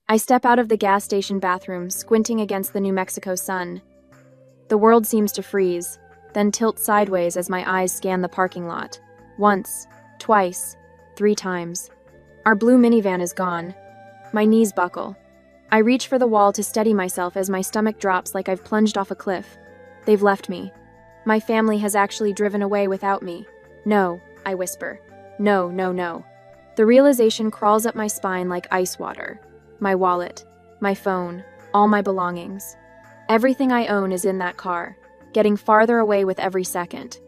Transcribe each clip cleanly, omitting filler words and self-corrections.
I step out of the gas station bathroom, squinting against the New Mexico sun. The world seems to freeze, then tilt sideways as my eyes scan the parking lot. Once, twice, 3 times. Our blue minivan is gone. My knees buckle. I reach for the wall to steady myself as my stomach drops like I've plunged off a cliff. They've left me. My family has actually driven away without me. No, I whisper. No, no, no. The realization crawls up my spine like ice water. My wallet, my phone, all my belongings. Everything I own is in that car, getting farther away with every second.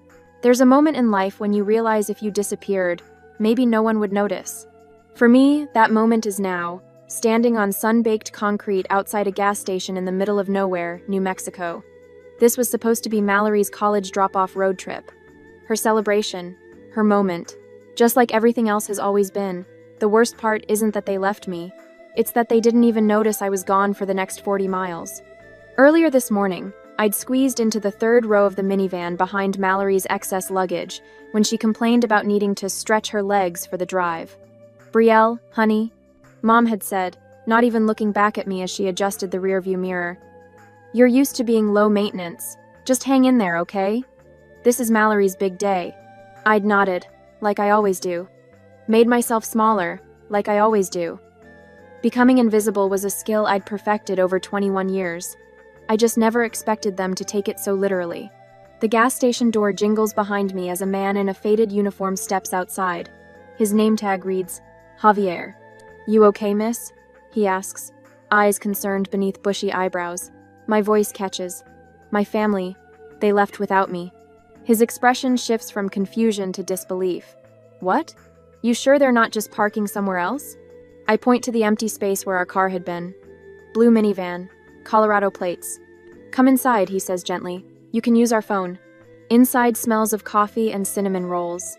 There's a moment in life when you realize if you disappeared, maybe no one would notice. For me, that moment is now, standing on sun-baked concrete outside a gas station in the middle of nowhere, New Mexico. This was supposed to be Mallory's college drop-off road trip. Her celebration, her moment. Just like everything else has always been, the worst part isn't that they left me. It's that they didn't even notice I was gone for the next 40 miles. Earlier this morning, I'd squeezed into the 3rd row of the minivan behind Mallory's excess luggage when she complained about needing to stretch her legs for the drive. "Brielle, honey," Mom had said, not even looking back at me as she adjusted the rearview mirror. "You're used to being low maintenance. Just hang in there, okay? This is Mallory's big day." I'd nodded, like I always do. Made myself smaller, like I always do. Becoming invisible was a skill I'd perfected over 21 years. I just never expected them to take it so literally. The gas station door jingles behind me as a man in a faded uniform steps outside. His name tag reads, Javier. "You okay, miss?" he asks, eyes concerned beneath bushy eyebrows. My voice catches. "My family, they left without me." His expression shifts from confusion to disbelief. "What? You sure they're not just parking somewhere else?" I point to the empty space where our car had been. "Blue minivan, Colorado plates." "Come inside," he says gently. "You can use our phone." Inside smells of coffee and cinnamon rolls.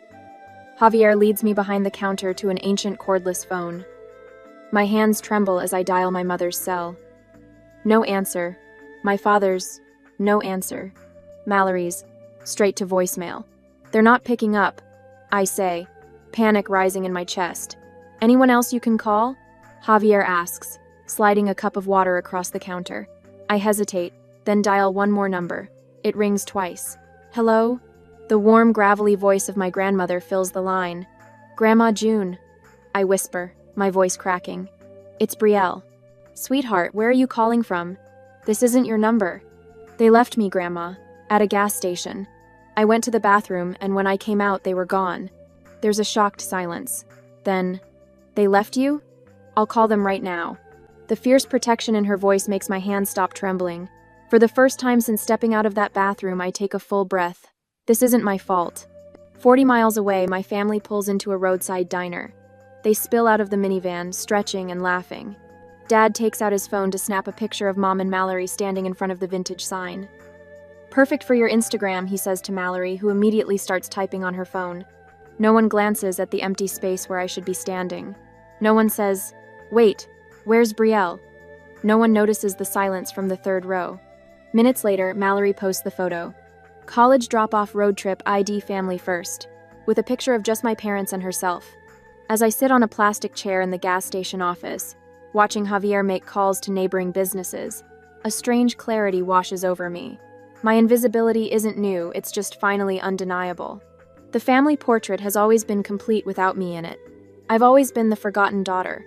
Javier leads me behind the counter to an ancient cordless phone. My hands tremble as I dial my mother's cell. No answer. My father's, no answer. Mallory's, straight to voicemail. "They're not picking up," I say, panic rising in my chest. "Anyone else you can call?" Javier asks, sliding a cup of water across the counter. I hesitate, then dial one more number. It rings twice. "Hello?" The warm, gravelly voice of my grandmother fills the line. "Grandma June," I whisper, my voice cracking. "It's Brielle." "Sweetheart, where are you calling from? This isn't your number." "They left me, Grandma, at a gas station. I went to the bathroom, and when I came out, they were gone." There's a shocked silence. Then, "They left you? I'll call them right now." The fierce protection in her voice makes my hands stop trembling. For the first time since stepping out of that bathroom, I take a full breath. This isn't my fault. 40 miles away, my family pulls into a roadside diner. They spill out of the minivan, stretching and laughing. Dad takes out his phone to snap a picture of Mom and Mallory standing in front of the vintage sign. "Perfect for your Instagram," he says to Mallory, who immediately starts typing on her phone. No one glances at the empty space where I should be standing. No one says, "Wait, where's Brielle?" No one notices the silence from the 3rd row. Minutes later, Mallory posts the photo. "College drop-off road trip ID family first," with a picture of just my parents and herself. As I sit on a plastic chair in the gas station office, watching Javier make calls to neighboring businesses, a strange clarity washes over me. My invisibility isn't new, it's just finally undeniable. The family portrait has always been complete without me in it. I've always been the forgotten daughter.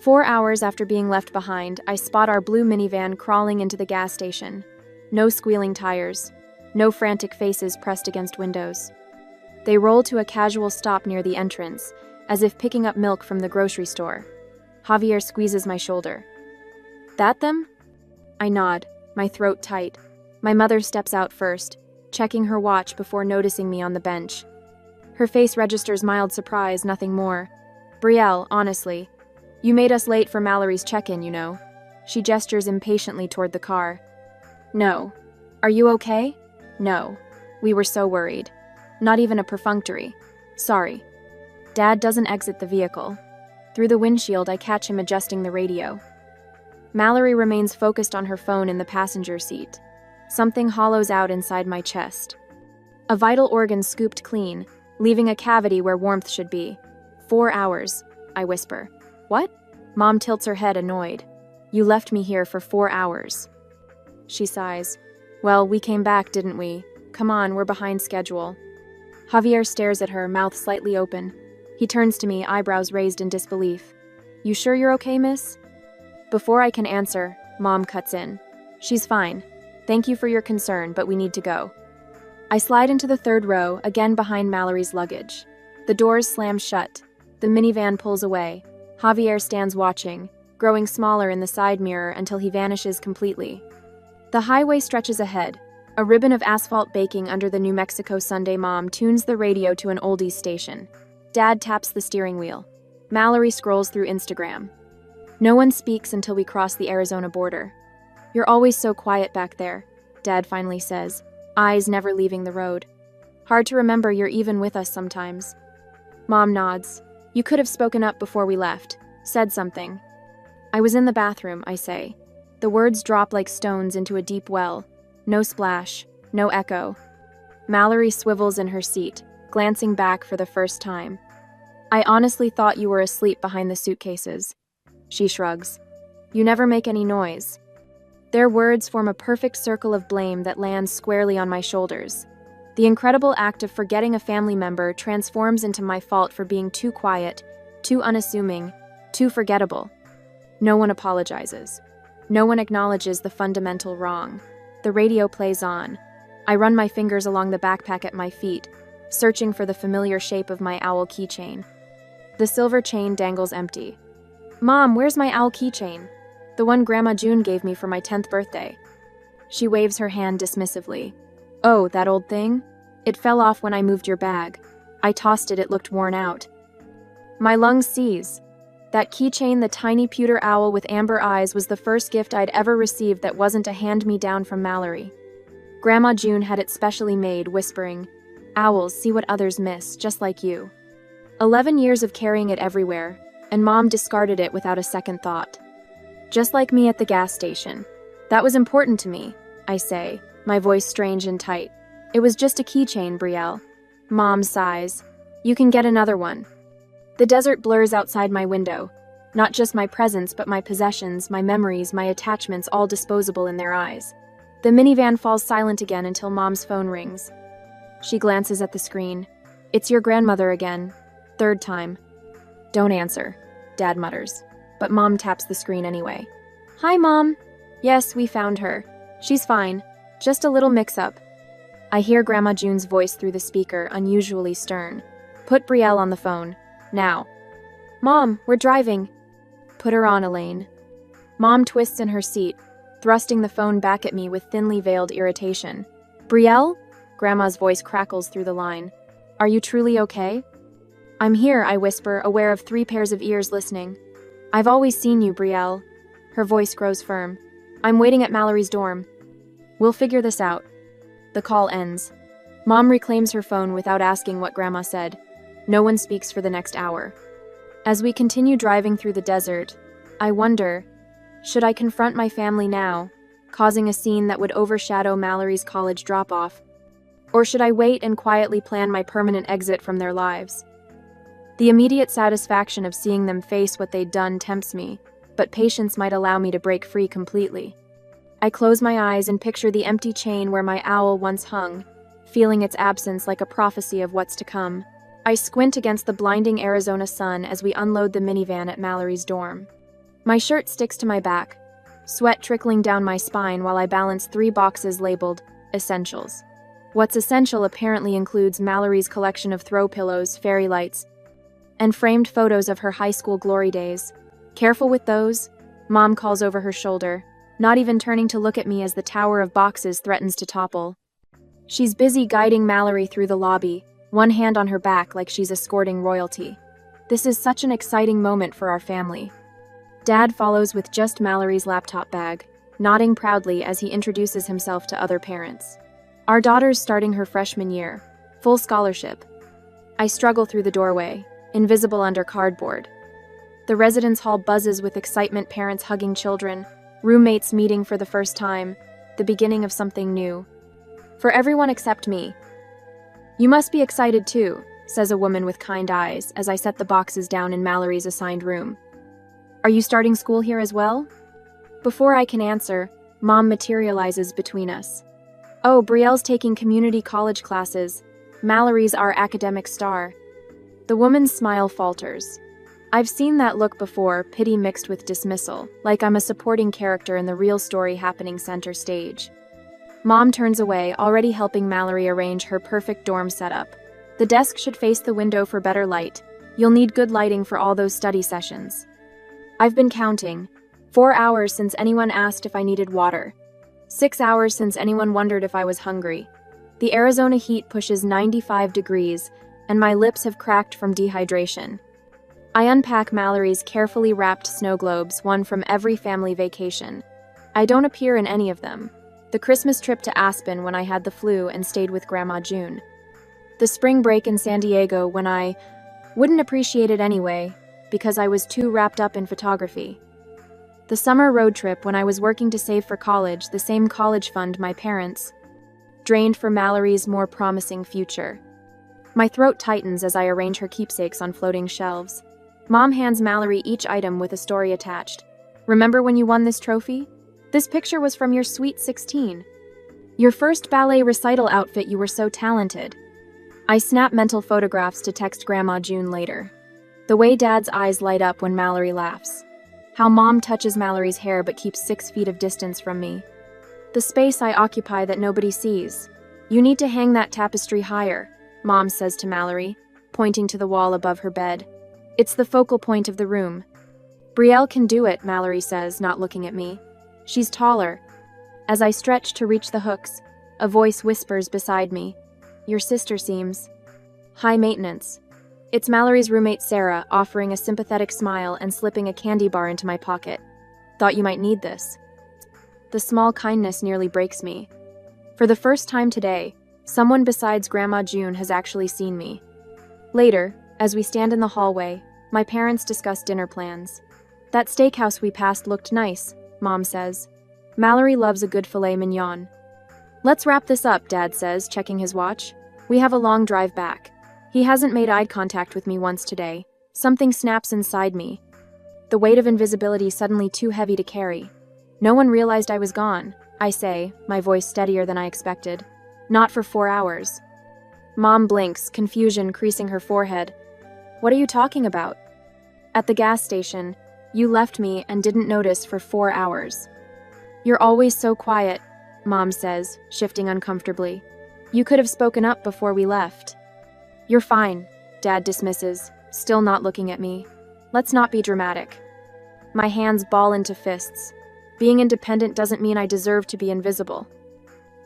4 hours after being left behind, I spot our blue minivan crawling into the gas station. No squealing tires. No frantic faces pressed against windows. They roll to a casual stop near the entrance, as if picking up milk from the grocery store. Javier squeezes my shoulder. "That them?" I nod, my throat tight. My mother steps out first, checking her watch before noticing me on the bench. Her face registers mild surprise, nothing more. "Brielle, honestly, you made us late for Mallory's check-in, you know." She gestures impatiently toward the car. "No. Are you okay?" "No. We were so worried. Not even a perfunctory. Sorry." Dad doesn't exit the vehicle. Through the windshield, I catch him adjusting the radio. Mallory remains focused on her phone in the passenger seat. Something hollows out inside my chest. A vital organ scooped clean, leaving a cavity where warmth should be. 4 hours, I whisper. "What?" Mom tilts her head, annoyed. You left me here for 4 hours. She sighs. Well, we came back, didn't we? Come on, we're behind schedule. Javier stares at her, mouth slightly open. He turns to me, eyebrows raised in disbelief. You sure you're okay, miss? Before I can answer, Mom cuts in. She's fine. Thank you for your concern, but we need to go. I slide into the third row, again behind Mallory's luggage. The doors slam shut. The minivan pulls away. Javier stands watching, growing smaller in the side mirror until he vanishes completely. The highway stretches ahead. A ribbon of asphalt baking under the New Mexico Sunday. Mom tunes the radio to an oldies station. Dad taps the steering wheel. Mallory scrolls through Instagram. No one speaks until we cross the Arizona border. You're always so quiet back there, Dad finally says, eyes never leaving the road. Hard to remember you're even with us sometimes. Mom nods. You could have spoken up before we left, said something. I was in the bathroom, I say. The words drop like stones into a deep well. No splash, no echo. Mallory swivels in her seat, glancing back for the first time. I honestly thought you were asleep behind the suitcases. She shrugs. You never make any noise. Their words form a perfect circle of blame that lands squarely on my shoulders. The incredible act of forgetting a family member transforms into my fault for being too quiet, too unassuming, too forgettable. No one apologizes. No one acknowledges the fundamental wrong. The radio plays on. I run my fingers along the backpack at my feet, searching for the familiar shape of my owl keychain. The silver chain dangles empty. Mom, where's my owl keychain? The one Grandma June gave me for my 10th birthday. She waves her hand dismissively. Oh, that old thing? It fell off when I moved your bag. I tossed it, it looked worn out. My lungs seize. That keychain, the tiny pewter owl with amber eyes, was the first gift I'd ever received that wasn't a hand-me-down from Mallory. Grandma June had it specially made, whispering, Owls see what others miss, just like you. 11 years of carrying it everywhere, and Mom discarded it without a second thought. Just like me at the gas station. That was important to me, I say, my voice strange and tight. It was just a keychain, Brielle. Mom sighs. You can get another one. The desert blurs outside my window. Not just my presence, but my possessions, my memories, my attachments, all disposable in their eyes. The minivan falls silent again until Mom's phone rings. She glances at the screen. It's your grandmother again. Third time. Don't answer, Dad mutters. But Mom taps the screen anyway. Hi, Mom. Yes, we found her. She's fine. Just a little mix-up. I hear Grandma June's voice through the speaker, unusually stern. Put Brielle on the phone. Now. Mom, we're driving. Put her on, Elaine. Mom twists in her seat, thrusting the phone back at me with thinly veiled irritation. Brielle? Grandma's voice crackles through the line. Are you truly okay? I'm here, I whisper, aware of 3 pairs of ears listening. I've always seen you, Brielle. Her voice grows firm. I'm waiting at Mallory's dorm. We'll figure this out. The call ends. Mom reclaims her phone without asking what Grandma said. No one speaks for the next hour. As we continue driving through the desert, I wonder, should I confront my family now, causing a scene that would overshadow Mallory's college drop-off? Or should I wait and quietly plan my permanent exit from their lives? The immediate satisfaction of seeing them face what they'd done tempts me, but patience might allow me to break free completely. I close my eyes and picture the empty chain where my owl once hung, feeling its absence like a prophecy of what's to come. I squint against the blinding Arizona sun as we unload the minivan at Mallory's dorm. My shirt sticks to my back, sweat trickling down my spine while I balance 3 boxes labeled Essentials. What's essential apparently includes Mallory's collection of throw pillows, fairy lights, and framed photos of her high school glory days. Careful with those, Mom calls over her shoulder, not even turning to look at me as the tower of boxes threatens to topple. She's busy guiding Mallory through the lobby, one hand on her back like she's escorting royalty. This is such an exciting moment for our family. Dad follows with just Mallory's laptop bag, nodding proudly as he introduces himself to other parents. Our daughter's starting her freshman year, full scholarship. I struggle through the doorway, invisible under cardboard. The residence hall buzzes with excitement, parents hugging children, roommates meeting for the first time, the beginning of something new. For everyone except me. You must be excited too, says a woman with kind eyes as I set the boxes down in Mallory's assigned room. Are you starting school here as well? Before I can answer, Mom materializes between us. Oh, Brielle's taking community college classes. Mallory's our academic star. The woman's smile falters. I've seen that look before, pity mixed with dismissal, like I'm a supporting character in the real story happening center stage. Mom turns away, already helping Mallory arrange her perfect dorm setup. The desk should face the window for better light. You'll need good lighting for all those study sessions. I've been counting. 4 hours since anyone asked if I needed water. 6 hours since anyone wondered if I was hungry. The Arizona heat pushes 95 degrees, and my lips have cracked from dehydration. I unpack Mallory's carefully wrapped snow globes, one from every family vacation. I don't appear in any of them. The Christmas trip to Aspen when I had the flu and stayed with Grandma June. The spring break in San Diego when I wouldn't appreciate it anyway, because I was too wrapped up in photography. The summer road trip when I was working to save for college, the same college fund my parents drained for Mallory's more promising future. My throat tightens as I arrange her keepsakes on floating shelves. Mom hands Mallory each item with a story attached. Remember when you won this trophy? This picture was from your Sweet 16. Your first ballet recital outfit, you were so talented. I snap mental photographs to text Grandma June later. The way Dad's eyes light up when Mallory laughs. How Mom touches Mallory's hair but keeps 6 feet of distance from me. The space I occupy that nobody sees. You need to hang that tapestry higher, Mom says to Mallory, pointing to the wall above her bed. It's the focal point of the room. Brielle can do it, Mallory says, not looking at me. She's taller. As I stretch to reach the hooks, a voice whispers beside me. Your sister seems high maintenance. It's Mallory's roommate Sarah, offering a sympathetic smile and slipping a candy bar into my pocket. Thought you might need this. The small kindness nearly breaks me. For the first time today, someone besides Grandma June has actually seen me. Later, as we stand in the hallway, my parents discuss dinner plans. That steakhouse we passed looked nice, Mom says. Mallory loves a good filet mignon. Let's wrap this up, Dad says, checking his watch. We have a long drive back. He hasn't made eye contact with me once today. Something snaps inside me. The weight of invisibility suddenly too heavy to carry. No one realized I was gone, I say, my voice steadier than I expected. Not for 4 hours. Mom blinks, confusion creasing her forehead. What are you talking about? At the gas station, you left me and didn't notice for 4 hours. You're always so quiet, Mom says, shifting uncomfortably. You could have spoken up before we left. You're fine, Dad dismisses, still not looking at me. Let's not be dramatic. My hands ball into fists. Being independent doesn't mean I deserve to be invisible.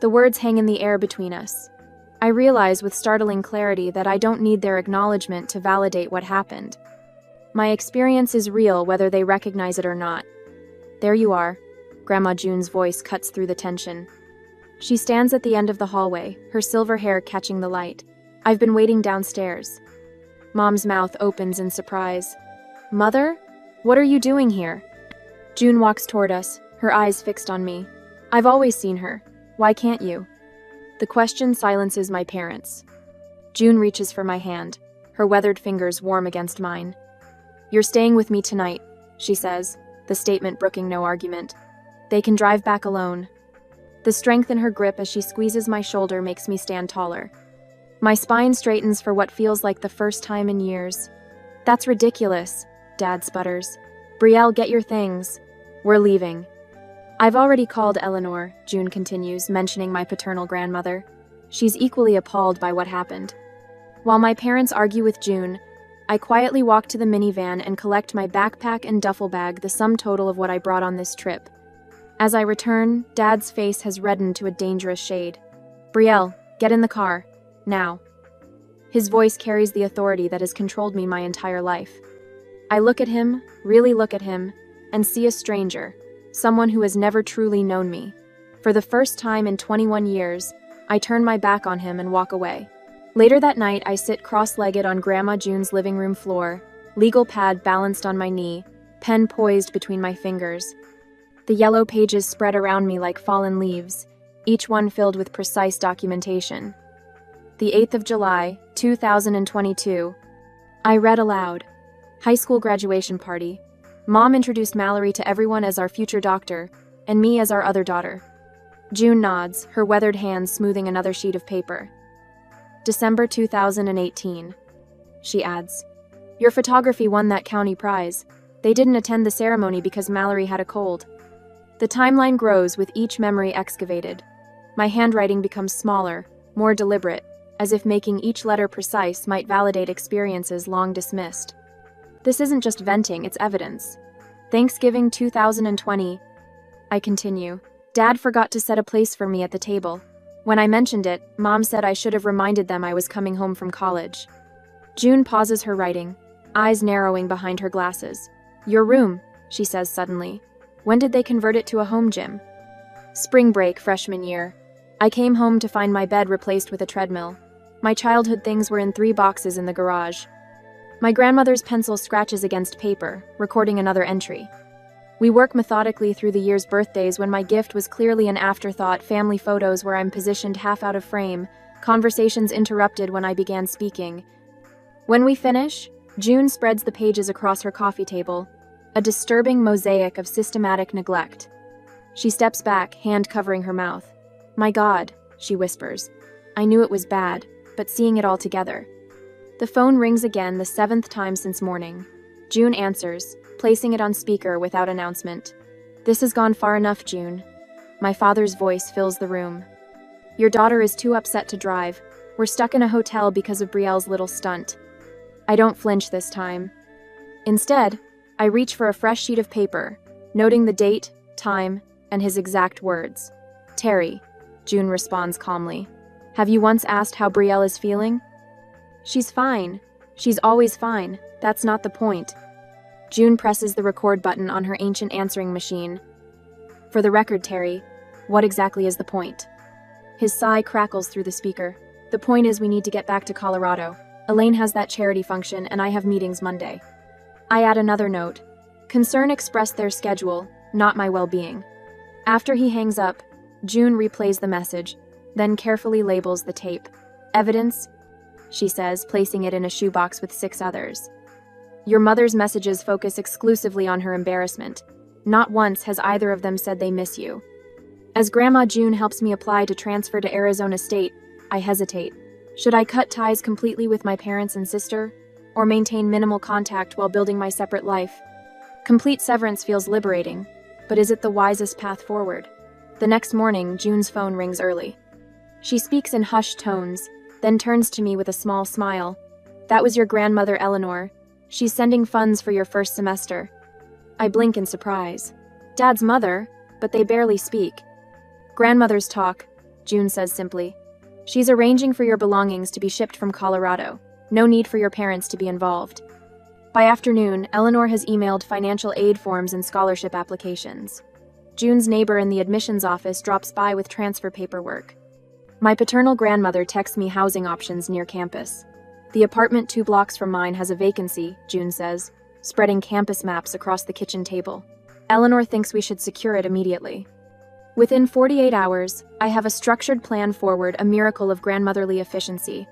The words hang in the air between us. I realize with startling clarity that I don't need their acknowledgement to validate what happened. My experience is real whether they recognize it or not. There you are. Grandma June's voice cuts through the tension. She stands at the end of the hallway, her silver hair catching the light. I've been waiting downstairs. Mom's mouth opens in surprise. Mother? What are you doing here? June walks toward us, her eyes fixed on me. I've always seen her. Why can't you? The question silences my parents. June reaches for my hand, her weathered fingers warm against mine. You're staying with me tonight, she says, the statement brooking no argument. They can drive back alone. The strength in her grip as she squeezes my shoulder makes me stand taller. My spine straightens for what feels like the first time in years. That's ridiculous, Dad sputters. Brielle, get your things. We're leaving. I've already called Eleanor, June continues, mentioning my paternal grandmother. She's equally appalled by what happened. While my parents argue with June, I quietly walk to the minivan and collect my backpack and duffel bag, the sum total of what I brought on this trip. As I return, Dad's face has reddened to a dangerous shade. Brielle, get in the car. Now. His voice carries the authority that has controlled me my entire life. I look at him, really look at him, and see a stranger, someone who has never truly known me. For the first time in 21 years, I turn my back on him and walk away. Later that night, I sit cross-legged on Grandma June's living room floor, legal pad balanced on my knee, pen poised between my fingers. The yellow pages spread around me like fallen leaves, each one filled with precise documentation. The 8th of July, 2022. I read aloud. High school graduation party. Mom introduced Mallory to everyone as our future doctor, and me as our other daughter. June nods, her weathered hands smoothing another sheet of paper. December 2018. She adds, "Your photography won that county prize. They didn't attend the ceremony because Mallory had a cold." The timeline grows with each memory excavated. My handwriting becomes smaller, more deliberate, as if making each letter precise might validate experiences long dismissed. This isn't just venting, it's evidence. Thanksgiving 2020. I continue. Dad forgot to set a place for me at the table. When I mentioned it, Mom said I should have reminded them I was coming home from college. June pauses her writing, eyes narrowing behind her glasses. "Your room," she says suddenly. "When did they convert it to a home gym?" Spring break, freshman year. I came home to find my bed replaced with a treadmill. My childhood things were in 3 boxes in the garage. My grandmother's pencil scratches against paper, recording another entry. We work methodically through the year's birthdays when my gift was clearly an afterthought, family photos where I'm positioned half out of frame, conversations interrupted when I began speaking. When we finish, June spreads the pages across her coffee table, a disturbing mosaic of systematic neglect. She steps back, hand covering her mouth. "My God," she whispers. "I knew it was bad, but seeing it all together." The phone rings again, the 7th time since morning. June answers, placing it on speaker without announcement. "This has gone far enough, June." My father's voice fills the room. "Your daughter is too upset to drive. We're stuck in a hotel because of Brielle's little stunt." I don't flinch this time. Instead, I reach for a fresh sheet of paper, noting the date, time, and his exact words. "Terry," June responds calmly. "Have you once asked how Brielle is feeling?" "She's fine. She's always fine. That's not the point." June presses the record button on her ancient answering machine. "For the record, Terry, what exactly is the point?" His sigh crackles through the speaker. "The point is we need to get back to Colorado. Elaine has that charity function, and I have meetings Monday." I add another note. Concern expressed their schedule, not my well-being. After he hangs up, June replays the message, then carefully labels the tape. "Evidence," she says, placing it in a shoebox with 6 others. "Your mother's messages focus exclusively on her embarrassment. Not once has either of them said they miss you." As Grandma June helps me apply to transfer to Arizona State, I hesitate. Should I cut ties completely with my parents and sister, or maintain minimal contact while building my separate life? Complete severance feels liberating, but is it the wisest path forward? The next morning, June's phone rings early. She speaks in hushed tones, then turns to me with a small smile. "That was your grandmother, Eleanor. She's sending funds for your first semester." I blink in surprise. "Dad's mother?" But they barely speak. "Grandmothers talk," June says simply. "She's arranging for your belongings to be shipped from Colorado. No need for your parents to be involved." By afternoon, Eleanor has emailed financial aid forms and scholarship applications. June's neighbor in the admissions office drops by with transfer paperwork. My paternal grandmother texts me housing options near campus. "The apartment 2 blocks from mine has a vacancy," June says, spreading campus maps across the kitchen table. Eleanor thinks we should secure it immediately. Within 48 hours, I have a structured plan forward, a miracle of grandmotherly efficiency.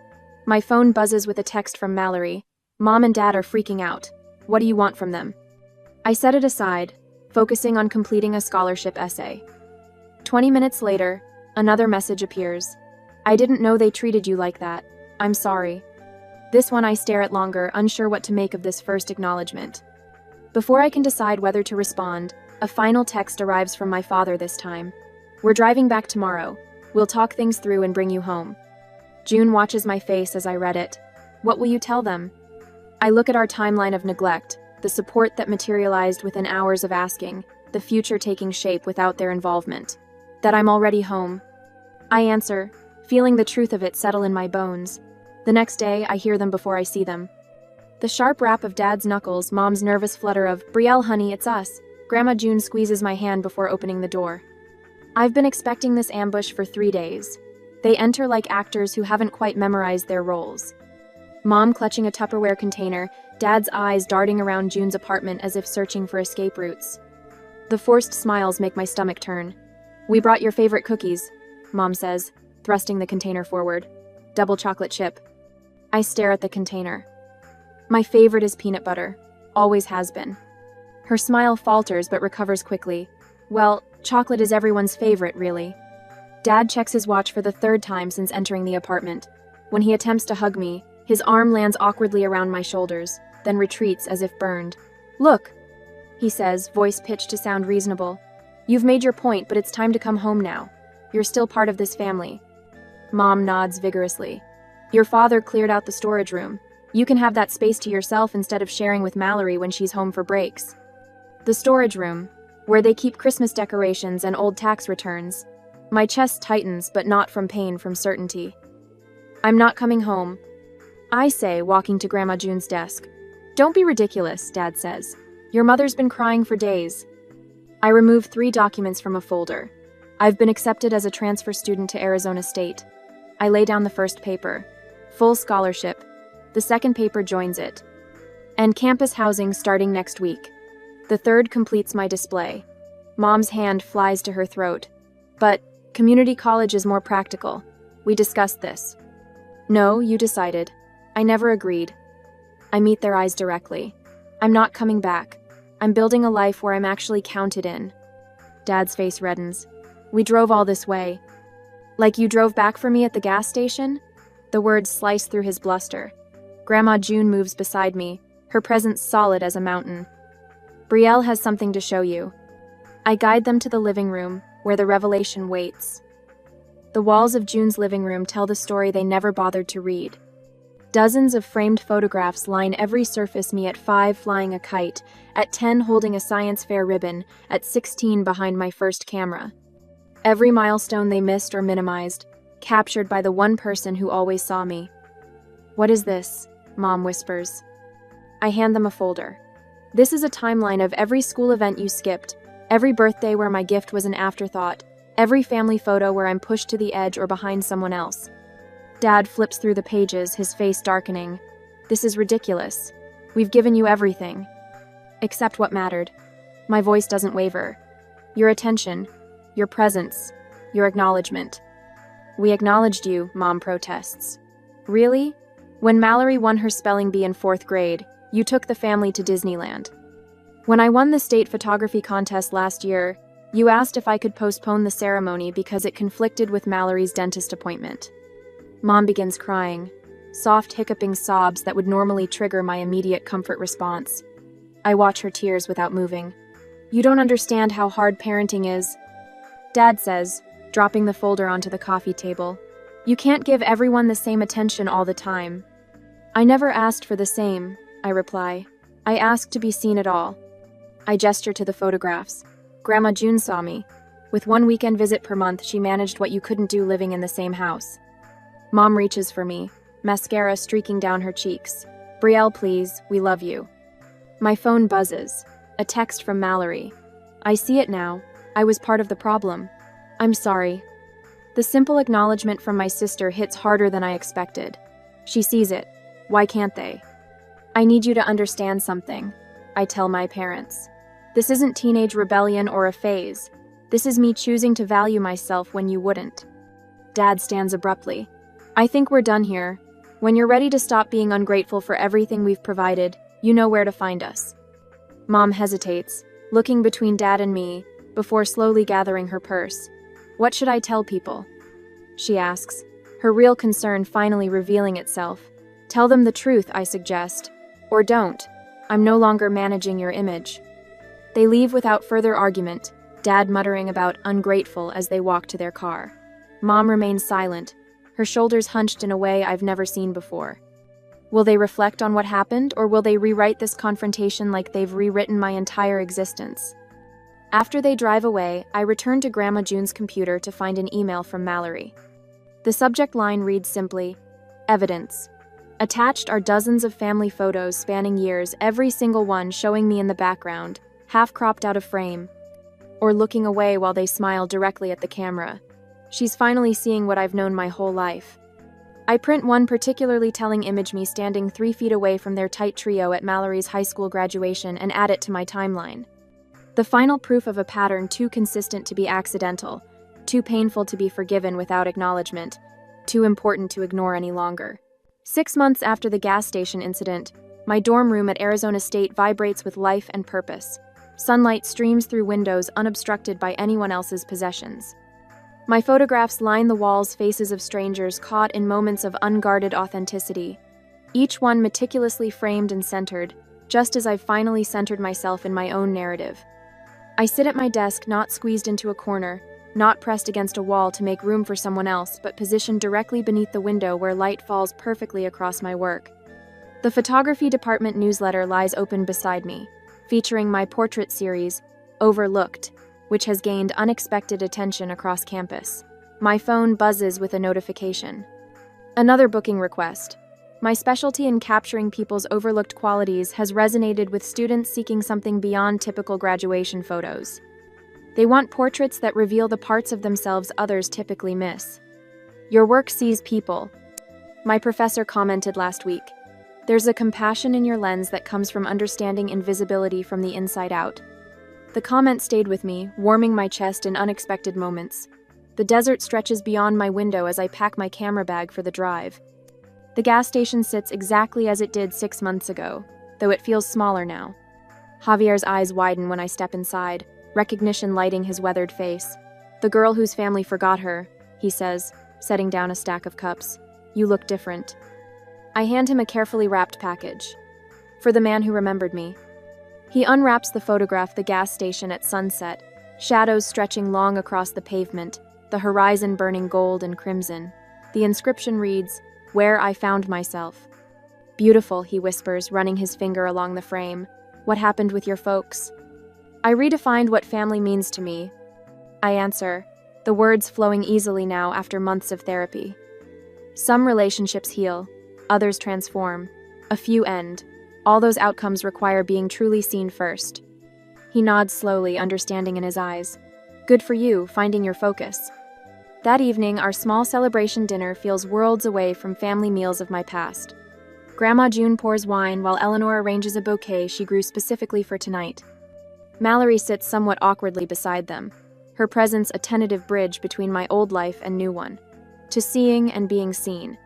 My phone buzzes with a text from Mallory. "Mom and Dad are freaking out. What do you want from them?" I set it aside, focusing on completing a scholarship essay. 20 minutes later, another message appears. "I didn't know they treated you like that. I'm sorry." This one I stare at longer, unsure what to make of this first acknowledgement. Before I can decide whether to respond, a final text arrives from my father this time. "We're driving back tomorrow. We'll talk things through and bring you home." June watches my face as I read it. "What will you tell them?" I look at our timeline of neglect, the support that materialized within hours of asking, the future taking shape without their involvement. That I'm already home. I answer, feeling the truth of it settle in my bones. The next day, I hear them before I see them. The sharp rap of Dad's knuckles, Mom's nervous flutter of, "Brielle, honey, it's us." Grandma June squeezes my hand before opening the door. I've been expecting this ambush for 3 days. They enter like actors who haven't quite memorized their roles. Mom clutching a Tupperware container, Dad's eyes darting around June's apartment as if searching for escape routes. The forced smiles make my stomach turn. "We brought your favorite cookies," Mom says, thrusting the container forward. "Double chocolate chip." I stare at the container. My favorite is peanut butter. Always has been. Her smile falters but recovers quickly. Well, chocolate is everyone's favorite, really. Dad checks his watch for the third time since entering the apartment. When he attempts to hug me, his arm lands awkwardly around my shoulders, then retreats as if burned. Look, he says, voice pitched to sound reasonable. You've made your point, but it's time to come home now. You're still part of this family. Mom nods vigorously. Your father cleared out the storage room. You can have that space to yourself instead of sharing with Mallory when she's home for breaks. The storage room, where they keep Christmas decorations and old tax returns. My chest tightens, but not from pain, from certainty. I'm not coming home, I say, walking to Grandma June's desk. Don't be ridiculous, Dad says. Your mother's been crying for days. I remove 3 documents from a folder. I've been accepted as a transfer student to Arizona State. I lay down the first paper. Full scholarship. The second paper joins it. And campus housing starting next week. The third completes my display. Mom's hand flies to her throat. But community college is more practical. We discussed this. No, you decided. I never agreed. I meet their eyes directly. I'm not coming back. I'm building a life where I'm actually counted in. Dad's face reddens. We drove all this way. Like you drove back for me at the gas station? The words slice through his bluster. Grandma June moves beside me, her presence solid as a mountain. Brielle has something to show you. I guide them to the living room, where the revelation waits. The walls of June's living room tell the story they never bothered to read. Dozens of framed photographs line every surface, me at 5 flying a kite, at 10 holding a science fair ribbon, at 16 behind my first camera. Every milestone they missed or minimized, captured by the one person who always saw me. What is this? Mom whispers. I hand them a folder. This is a timeline of every school event you skipped, every birthday where my gift was an afterthought, every family photo where I'm pushed to the edge or behind someone else. Dad flips through the pages, his face darkening. This is ridiculous. We've given you everything. Except what mattered. My voice doesn't waver. Your attention, your presence, your acknowledgement. We acknowledged you, Mom protests. Really? When Mallory won her spelling bee in 4th grade, you took the family to Disneyland. When I won the state photography contest last year, you asked if I could postpone the ceremony because it conflicted with Mallory's dentist appointment. Mom begins crying, soft hiccuping sobs that would normally trigger my immediate comfort response. I watch her tears without moving. You don't understand how hard parenting is, Dad says, dropping the folder onto the coffee table. You can't give everyone the same attention all the time. I never asked for the same, I reply. I asked to be seen at all. I gesture to the photographs. Grandma June saw me. With 1 weekend visit per month, she managed what you couldn't do living in the same house. Mom reaches for me, mascara streaking down her cheeks. Brielle, please, we love you. My phone buzzes. A text from Mallory. I see it now. I was part of the problem. I'm sorry. The simple acknowledgement from my sister hits harder than I expected. She sees it. Why can't they? I need you to understand something, I tell my parents. This isn't teenage rebellion or a phase. This is me choosing to value myself when you wouldn't. Dad stands abruptly. I think we're done here. When you're ready to stop being ungrateful for everything we've provided, you know where to find us. Mom hesitates, looking between Dad and me, before slowly gathering her purse. What should I tell people? She asks, her real concern finally revealing itself. Tell them the truth, I suggest. Or don't. I'm no longer managing your image. They leave without further argument, Dad muttering about ungrateful as they walk to their car. Mom remains silent, her shoulders hunched in a way I've never seen before. Will they reflect on what happened, or will they rewrite this confrontation like they've rewritten my entire existence? After they drive away, I return to Grandma June's computer to find an email from Mallory. The subject line reads simply, Evidence. Attached are dozens of family photos spanning years, every single one showing me in the background, half cropped out of frame, or looking away while they smile directly at the camera. She's finally seeing what I've known my whole life. I print one particularly telling image, me standing 3 feet away from their tight trio at Mallory's high school graduation, and add it to my timeline. The final proof of a pattern too consistent to be accidental, too painful to be forgiven without acknowledgement, too important to ignore any longer. 6 months after the gas station incident, my dorm room at Arizona State vibrates with life and purpose. Sunlight streams through windows unobstructed by anyone else's possessions. My photographs line the walls, faces of strangers caught in moments of unguarded authenticity, each one meticulously framed and centered, just as I've finally centered myself in my own narrative. I sit at my desk, not squeezed into a corner, not pressed against a wall to make room for someone else, but positioned directly beneath the window where light falls perfectly across my work. The photography department newsletter lies open beside me, featuring my portrait series, Overlooked, which has gained unexpected attention across campus. My phone buzzes with a notification. Another booking request. My specialty in capturing people's overlooked qualities has resonated with students seeking something beyond typical graduation photos. They want portraits that reveal the parts of themselves others typically miss. Your work sees people. My professor commented last week. There's a compassion in your lens that comes from understanding invisibility from the inside out. The comment stayed with me, warming my chest in unexpected moments. The desert stretches beyond my window as I pack my camera bag for the drive. The gas station sits exactly as it did 6 months ago, though it feels smaller now. Javier's eyes widen when I step inside, recognition lighting his weathered face. The girl whose family forgot her, he says, setting down a stack of cups. You look different. I hand him a carefully wrapped package. For the man who remembered me. He unwraps the photograph, the gas station at sunset, shadows stretching long across the pavement, the horizon burning gold and crimson. The inscription reads, "Where I found myself." Beautiful, he whispers, running his finger along the frame. What happened with your folks? I redefined what family means to me. I answer, the words flowing easily now after months of therapy. Some relationships heal, others transform, a few end. All those outcomes require being truly seen first. He nods slowly, understanding in his eyes. Good for you, finding your focus. That evening, our small celebration dinner feels worlds away from family meals of my past. Grandma June pours wine while Eleanor arranges a bouquet she grew specifically for tonight. Mallory sits somewhat awkwardly beside them, her presence a tentative bridge between my old life and new one, to seeing and being seen.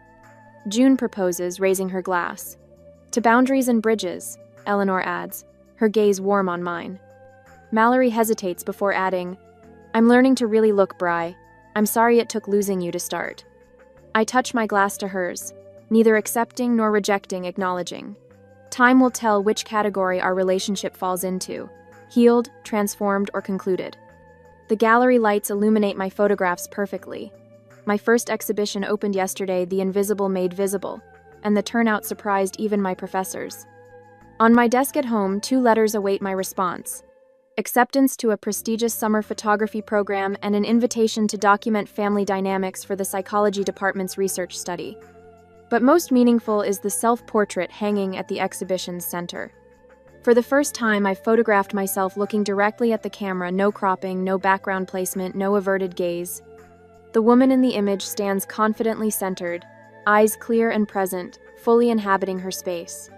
June proposes, raising her glass. To boundaries and bridges, Eleanor adds, her gaze warm on mine. Mallory hesitates before adding, I'm learning to really look, Bri. I'm sorry it took losing you to start. I touch my glass to hers, neither accepting nor rejecting, acknowledging. Time will tell which category our relationship falls into, healed, transformed, or concluded. The gallery lights illuminate my photographs perfectly. My first exhibition opened yesterday, The Invisible Made Visible, and the turnout surprised even my professors. On my desk at home, 2 letters await my response. Acceptance to a prestigious summer photography program and an invitation to document family dynamics for the psychology department's research study. But most meaningful is the self-portrait hanging at the exhibition's center. For the first time, I've photographed myself looking directly at the camera, no cropping, no background placement, no averted gaze. The woman in the image stands confidently centered, eyes clear and present, fully inhabiting her space.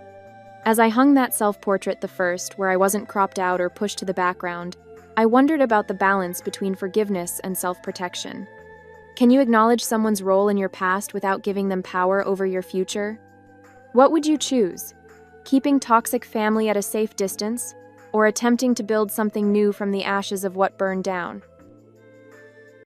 As I hung that self-portrait, the first, where I wasn't cropped out or pushed to the background, I wondered about the balance between forgiveness and self-protection. Can you acknowledge someone's role in your past without giving them power over your future? What would you choose? Keeping toxic family at a safe distance, or attempting to build something new from the ashes of what burned down?